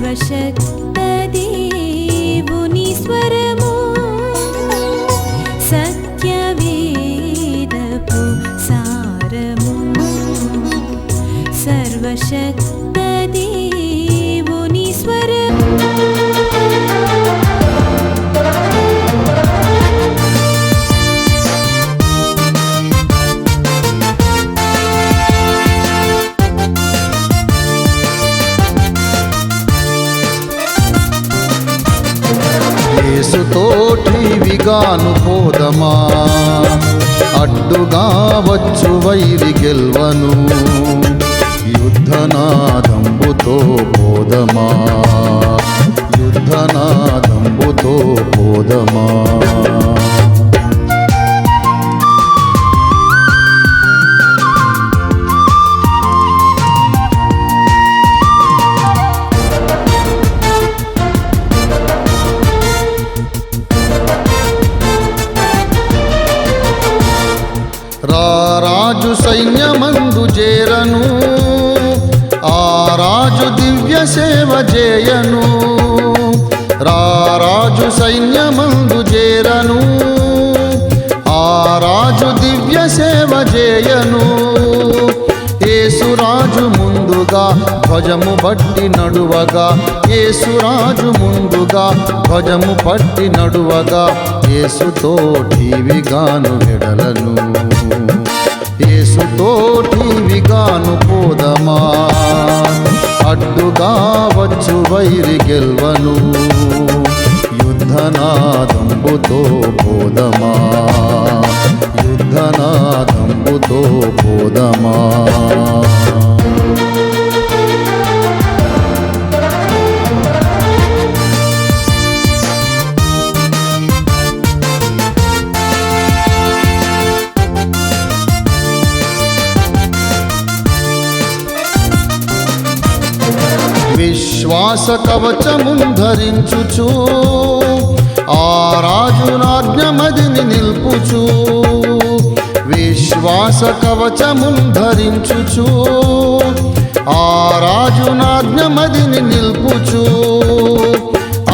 సర్వశక్త దేవుని స్వరము సత్యవేదపు సారము సర్వశక్త దేవుని స్వరము యేసుతోటి విగాను పోదమా అడ్డుగా వచ్చు వైరి గెల్వను యుద్ధనాదంబుతో పోదమా యుద్ధనాదంబుతో పోదమా రాజు సైన్యమందు చేరను ఆ రాజు దివ్య సేవ చేయను రాజు సైన్యమందు చేరను ఆ రాజు దివ్య సేవ చేయను యేసురాజు ముందుగా ధ్వజము పట్టి నడువగా యేసురాజు ముందుగా ధ్వజము పట్టి నడువగా యేసుతోటి విగాను వెడలను యేసుతోటి విగాను పోదమా అడ్డుగా వచ్చు వైరి గెల్వను యుద్ధనాదంబుతో పోదమా యుద్ధనాదంబుతో పోదమా విశ్వాస కవచమున్ ధరించుచు ఆ రాజునాజ్ఞమదిని నిల్పుచు విశ్వాస కవచమున్ ధరించుచు ఆ రాజునాజ్ఞమదిని నిల్పుచు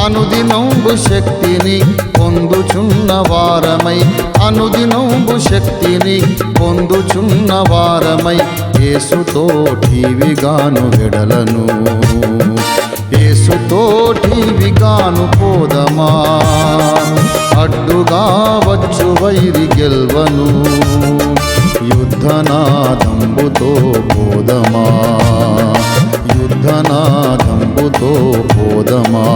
అనుదినంబు శక్తిని పొందుచున్న వారమై అనుదినంబు శక్తిని పొందుచున్న వారమై యేసుతోటి విగాను వెడలను యేసుతోటి విగాను పోదమా అడ్డుగా వచ్చు వైరి గెల్వను యుద్ధనాదంబుతో పోదమా యుద్ధనాదంబుతో పోదమా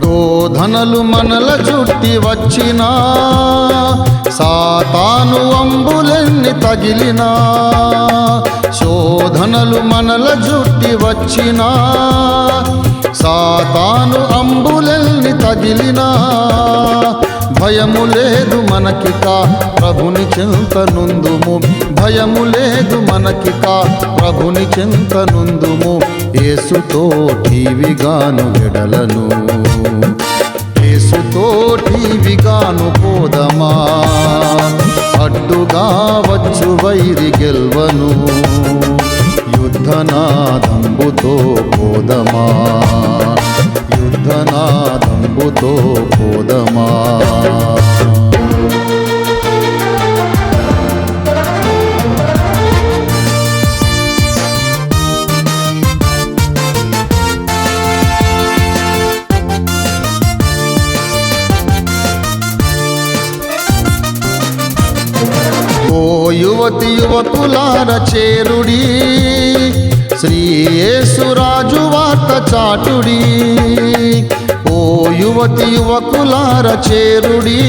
రోధనలు మనల చుట్టి వచ్చినా సాతాను అంబులెన్ని తగిలినా శోధనలు మనల చుట్టి వచ్చినా సాతాను అంబులెన్ని తగిలినా భయము లేదు మనకిక ప్రభుని చింత నుందుము భయము లేదు మనకిక ప్రభుని చింత నుందుము యేసుతోటి విగాను వెడలను యేసుతోటి విగాను పోదమా అడ్డుగా వచ్చు వైరి గెల్వను యుద్ధనాదంబుతో పోదమా యుద్ధనాదంబుతో పోదమా ఓ యువతి యువకులార చేరుడి శ్రీ యేసురాజు వార్త చాటుడి ఓ యువతి యువకులార చేరుడి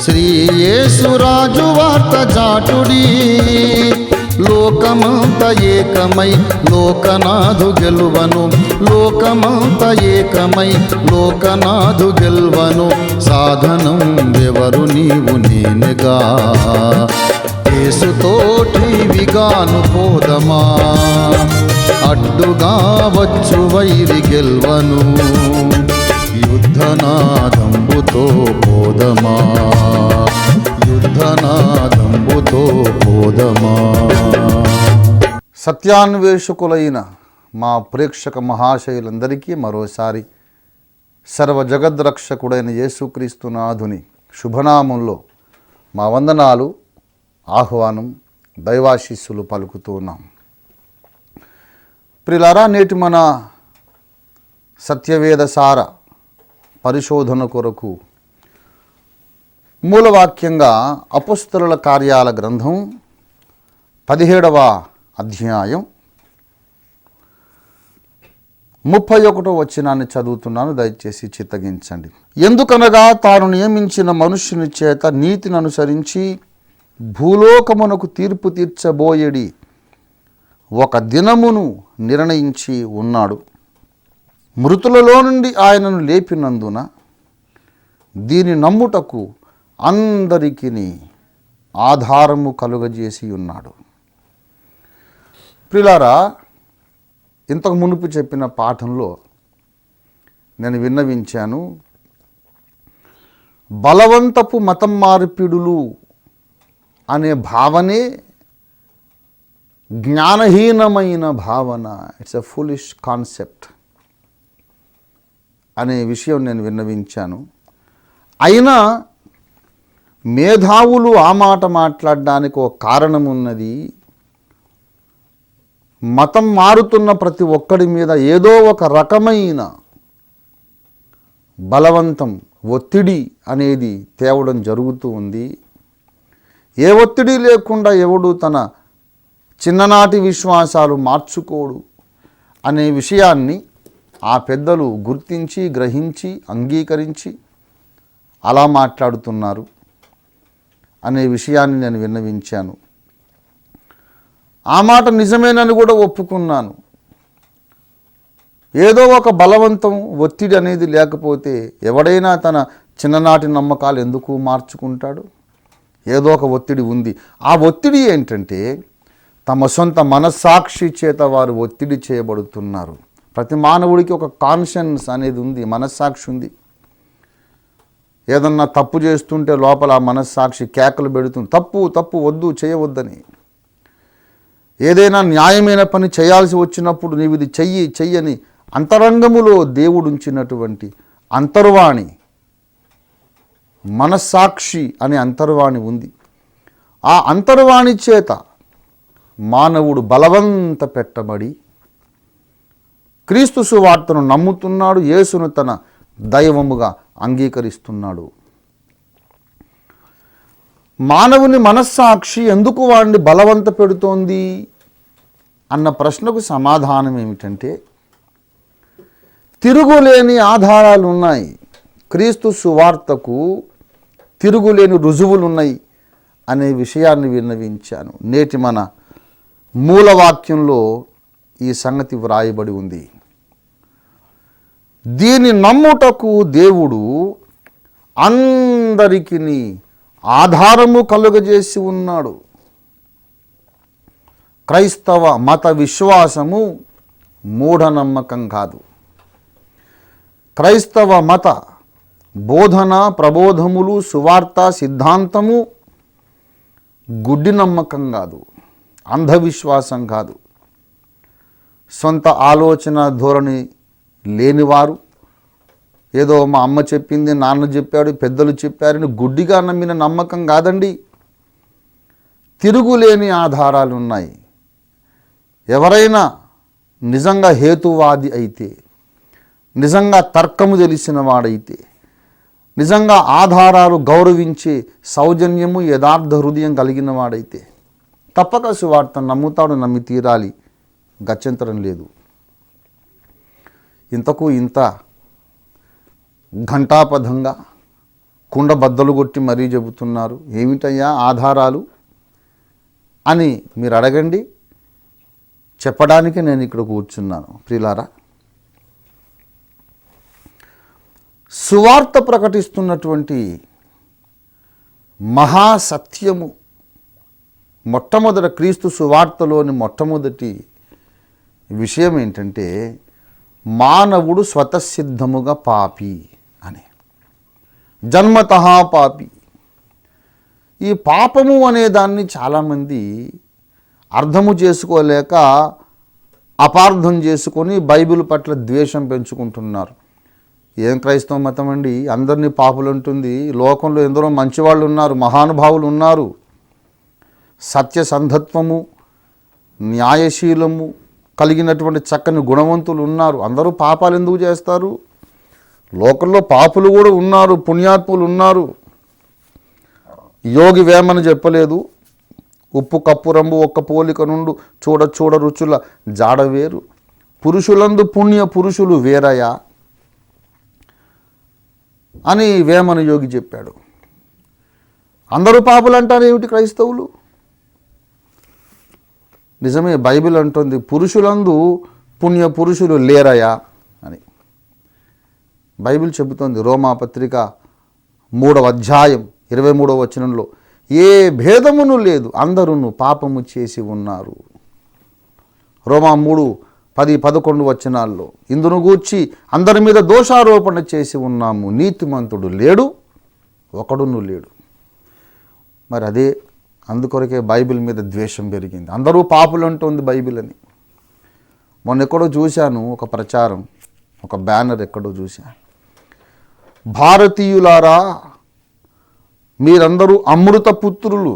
శ్రీ యేసురాజు వార్త చాటుడి లోకమంత ఏకమై లోకనాథు గెలువను లోకమంత ఏకమై లోకనాథు గెలువను సాధనం ఎవరు నీవు నేనుగా యేసుతోటి విగాను పోదమా, అడ్డుగా వచ్చు వైరి గెల్వను, యుద్ధనాదంబుతో పోదమా, యుద్ధనాదంబుతో పోదమా. సత్యాన్వేషకులైన మా ప్రేక్షక మహాశయులందరికీ మరోసారి సర్వ జగద్రక్షకుడైన యేసుక్రీస్తునాథుని శుభనామంలో మా వందనాలు, ఆహ్వానం, దైవాశీస్సులు పలుకుతూ ఉన్నాం. ప్రియులారా, నేటి మన సత్యవేద సార పరిశోధన కొరకు మూలవాక్యంగా అపోస్తలుల కార్యాల గ్రంథం 17వ అధ్యాయం 31వ వచనాన్ని చదువుతున్నాను, దయచేసి చిత్తగించండి. ఎందుకనగా తాను నియమించిన మనుష్యుని చేత నీతిని అనుసరించి భూలోకమునకు తీర్పు తీర్చబోయేడి ఒక దినమును నిర్ణయించి ఉన్నాడు. మృతులలో నుండి ఆయనను లేపినందున దీని నమ్ముటకు అందరికీ ఆధారము కలుగజేసి ఉన్నాడు. ప్రియులారా, ఇంతకు మునుపు చెప్పిన పాఠంలో నేను విన్నవించాను, బలవంతపు మతం మార్పిడులు అనే భావనే జ్ఞానహీనమైన భావన, ఇట్స్ ఎ ఫులిష్ కాన్సెప్ట్ అనే విషయం నేను విన్నవించాను. అయినా మేధావులు ఆ మాట మాట్లాడడానికి ఒక కారణం ఉన్నది. మతం మారుతున్న ప్రతి ఒక్కడి మీద ఏదో ఒక రకమైన బలవంతం, ఒత్తిడి అనేది తేవడం జరుగుతూ ఉంది. ఏ ఒత్తిడి లేకుండా ఎవడు తన చిన్ననాటి విశ్వాసాలు మార్చుకోడు అనే విషయాన్ని ఆ పెద్దలు గుర్తించి, గ్రహించి, అంగీకరించి అలా మాట్లాడుతున్నారు అనే విషయాన్ని నేను విన్నవించాను. ఆ మాట నిజమేనని కూడా ఒప్పుకున్నాను. ఏదో ఒక బలవంతం, ఒత్తిడి అనేది లేకపోతే ఎవడైనా తన చిన్ననాటి నమ్మకాలు ఎందుకు మార్చుకుంటాడు? ఏదో ఒక ఒత్తిడి ఉంది. ఆ ఒత్తిడి ఏంటంటే తమ సొంత మనస్సాక్షి చేత వారు ఒత్తిడి చేయబడుతున్నారు. ప్రతి మానవుడికి ఒక కాన్షియన్స్ అనేది ఉంది, మనస్సాక్షి ఉంది. ఏదన్నా తప్పు చేస్తుంటే లోపల ఆ మనస్సాక్షి కేకలు పెడుతుంది, తప్పు తప్పు, వద్దు, చేయవద్దని. ఏదైనా న్యాయమైన పని చేయాల్సి వచ్చినప్పుడు నీవు ఇది చెయ్యని అంతరంగములో దేవుడు ఉంచినటువంటి అంతర్వాణి, మనస్సాక్షి అనే అంతర్వాణి ఉంది. ఆ అంతర్వాణి చేత మానవుడు బలవంత పెట్టబడి క్రీస్తు సువార్తను నమ్ముతున్నాడు, యేసును తన దైవముగా అంగీకరిస్తున్నాడు. మానవుని మనస్సాక్షి ఎందుకు వాడిని బలవంత పెడుతోంది అన్న ప్రశ్నకు సమాధానం ఏమిటంటే, తిరుగులేని ఆధారాలు ఉన్నాయి. క్రీస్తు సువార్తకు తిరుగులేని రుజువులు ఉన్నాయి అనే విషయాన్ని విన్నవించాను. నేటి మన మూలవాక్యంలో ఈ సంగతి వ్రాయబడి ఉంది. దీని నమ్ముటకు దేవుడు అందరికీ ఆధారము కలుగజేసి ఉన్నాడు. క్రైస్తవ మత విశ్వాసము మూఢనమ్మకం కాదు. క్రైస్తవ మత బోధన, ప్రబోధములు, సువార్త, సిద్ధాంతము గుడ్డి నమ్మకం కాదు, అంధవిశ్వాసం కాదు. సొంత ఆలోచన ధోరణి లేనివారు, ఏదో మా అమ్మ చెప్పింది, నాన్న చెప్పాడు, పెద్దలు చెప్పారని గుడ్డిగా నమ్మిన నమ్మకం కాదండి. తిరుగులేని ఆధారాలు ఉన్నాయి. ఎవరైనా నిజంగా హేతువాది అయితే, నిజంగా తర్కము తెలిసిన వాడైతే, నిజంగా ఆధారాలు గౌరవించే సౌజన్యము, యథార్థ హృదయం కలిగిన వాడైతే తప్పక సువార్త నమ్ముతాడు, నమ్మి తీరాలి, గత్యంతరం లేదు. ఇంతకు ఇంత ఘంటాపథంగా కుండ బద్దలు కొట్టి మరీ చెబుతున్నారు, ఏమిటయ్యా ఆధారాలు అని మీరు అడగండి. చెప్పడానికి నేను ఇక్కడ కూర్చున్నాను. ప్రియులారా, సువార్త ప్రకటిస్తున్నటువంటి మహాసత్యము మొట్టమొదట క్రీస్తు సువార్తలోని మొట్టమొదటి విషయం ఏంటంటే మానవుడు స్వతసిద్ధముగా పాపి అని, జన్మతః పాపి. ఈ పాపము అనే దాన్ని చాలామంది అర్థము చేసుకోలేక అపార్థం చేసుకొని బైబిల్ పట్ల ద్వేషం పెంచుకుంటున్నారు. ఏం క్రైస్తవ మతం అండి, అందరినీ పాపులు అంటుంది. లోకంలో ఎందరో మంచివాళ్ళు ఉన్నారు, మహానుభావులు ఉన్నారు, సత్యసంధత్వము న్యాయశీలము కలిగినటువంటి చక్కని గుణవంతులు ఉన్నారు. అందరూ పాపాలు ఎందుకు చేస్తారు? లోకంలో పాపులు కూడా ఉన్నారు, పుణ్యాత్ములు ఉన్నారు. యోగి వేమన చెప్పలేదు, ఉప్పు కప్పు రంబు ఒక్క పోలిక నుండు చూడ చూడ రుచుల జాడవేరు, పురుషులందు పుణ్య పురుషులు వేరయా అని వేమన యోగి చెప్పాడు. అందరూ పాపులు అంటారు ఏమిటి క్రైస్తవులు? నిజమే, బైబిల్ అంటుంది పురుషులందు పుణ్య పురుషులు లేరయా అని. బైబిల్ చెబుతోంది రోమాపత్రిక 3వ అధ్యాయం 23వ వచనంలో, ఏ భేదమును లేదు, అందరూ పాపము చేసి ఉన్నారు. రోమా 3:10-11 వచనాల్లో ఇందును గూర్చి అందరి మీద దోషారోపణ చేసి ఉన్నాము, నీతిమంతుడు లేడు, ఒకడును లేడు. మరి అదే అందుకొరకే బైబిల్ మీద ద్వేషం పెరిగింది. అందరూ పాపులు అంటుంది బైబిల్ అని. మొన్న ఎక్కడో చూశాను ఒక ప్రచారం, ఒక బ్యానర్ ఎక్కడో చూశాను, భారతీయులారా మీరందరూ అమృతపుత్రులు,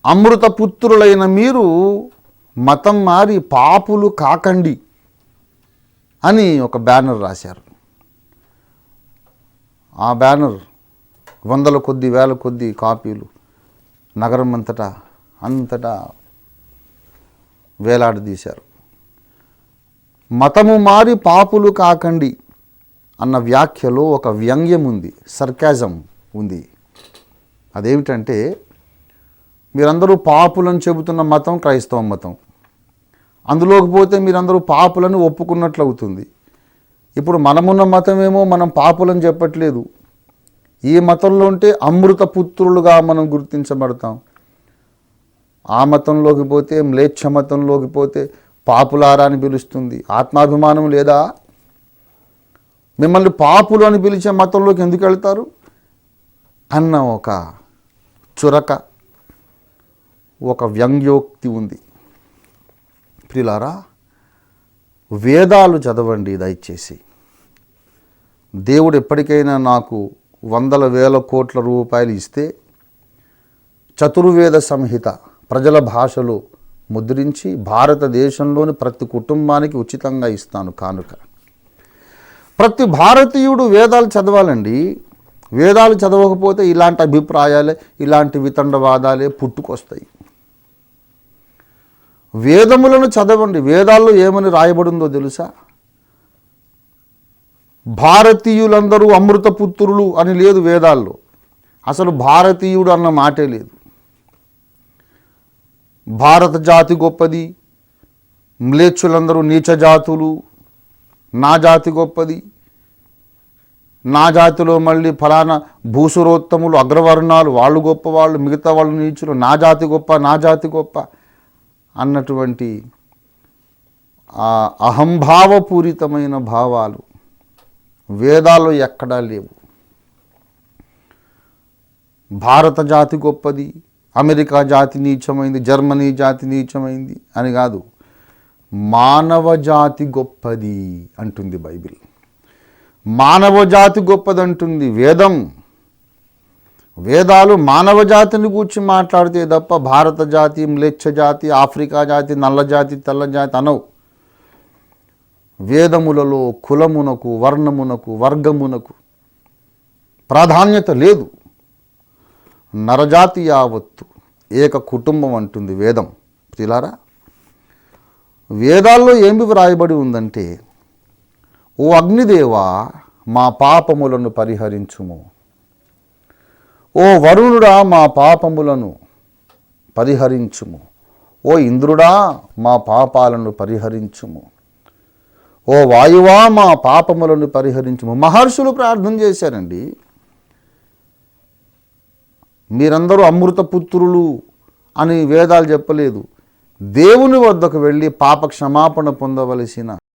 అమృతపుత్రులైన మీరు మతం మారి పాపులు కాకండి అని ఒక బ్యానర్ రాశారు. ఆ బ్యానర్ వందల కొద్ది వేల కొద్ది కాపీలు నగరం అంతటా వేలాడదీశారు. మతము మారి పాపులు కాకండి అన్న వ్యాఖ్యలో ఒక వ్యంగ్యం ఉంది, సర్కాజం ఉంది. అదేమిటంటే మీరందరూ పాపులని చెబుతున్న మతం క్రైస్తవ మతం, అందులోకి పోతే మీరందరూ పాపులను ఒప్పుకున్నట్లు అవుతుంది. ఇప్పుడు మనమున్న మతమేమో మనం పాపులని చెప్పట్లేదు, ఈ మతంలో ఉంటే అమృత పుత్రులుగా మనం గుర్తించబడతాం. ఆ మతంలోకి పోతే, మ్లేచ్ఛ మతంలోకి పోతే పాపులారా అని పిలుస్తుంది. ఆత్మాభిమానం లేదా? మిమ్మల్ని పాపులు అని పిలిచే మతంలోకి ఎందుకు వెళ్తారు అన్న ఒక చురక, ఒక వ్యంగ్యోక్తి ఉంది. ప్రియులారా, వేదాలు చదవండి దయచేసి. దేవుడు ఎప్పటికైనా నాకు 100,000 కోట్ల రూపాయలు ఇస్తే చతుర్వేద సంహిత ప్రజల భాషలో ముద్రించి భారతదేశంలోని ప్రతి కుటుంబానికి ఉచితంగా ఇస్తాను కానుక. ప్రతి భారతీయుడు వేదాలు చదవాలండి. వేదాలు చదవకపోతే ఇలాంటి అభిప్రాయాలే, ఇలాంటి వితండవాదాలే పుట్టుకొస్తాయి. వేదములను చదవండి. వేదాల్లో ఏమని రాయబడిందో తెలుసా? భారతీయులందరూ అమృతపుత్రులు అని లేదు వేదాల్లో. అసలు భారతీయుడు అన్న మాటే లేదు. భారత జాతి గొప్పది, మ్లేచ్చులందరూ నీచ జాతులు, నా జాతి గొప్పది, నా జాతిలో మళ్ళీ ఫలానా భూసురోత్తములు అగ్రవర్ణాలు వాళ్ళు గొప్పవాళ్ళు, మిగతా వాళ్ళు నీచులు, నా జాతి గొప్ప, నా జాతి గొప్ప అన్నటువంటి ఆ అహంభావపూరితమైన భావాలు వేదాల్లో ఎక్కడా లేవు. భారత జాతి గొప్పది, అమెరికా జాతి నీచమైంది, జర్మనీ జాతి నీచమైంది అని కాదు, మానవ జాతి గొప్పది అంటుంది బైబిల్. మానవ జాతి గొప్పదంటుంది వేదం. వేదాలు మానవ జాతిని గూర్చి మాట్లాడితే తప్ప భారత జాతి, మ్లేచ్ఛ జాతి, ఆఫ్రికా జాతి, నల్ల జాతి, తెల్ల జాతి అనవు. వేదములలో కులమునకు, వర్ణమునకు, వర్గమునకు ప్రాధాన్యత లేదు. నరజాతి యావత్తు ఏక కుటుంబం అంటుంది వేదం. ప్రియులారా, వేదాల్లో ఏమి వ్రాయబడి ఉందంటే, ఓ అగ్నిదేవా మా పాపములను పరిహరించుము, ఓ వరుణుడా మా పాపములను పరిహరించుము, ఓ ఇంద్రుడా మా పాపాలను పరిహరించుము, ఓ వాయువా మా పాపములను పరిహరించుము. మహర్షులు ప్రార్థన చేశారండి. మీరందరూ అమృత పుత్రులు అని వేదాలు చెప్పలేదు. దేవుని వద్దకు వెళ్ళి పాప క్షమాపణ పొందవలసిన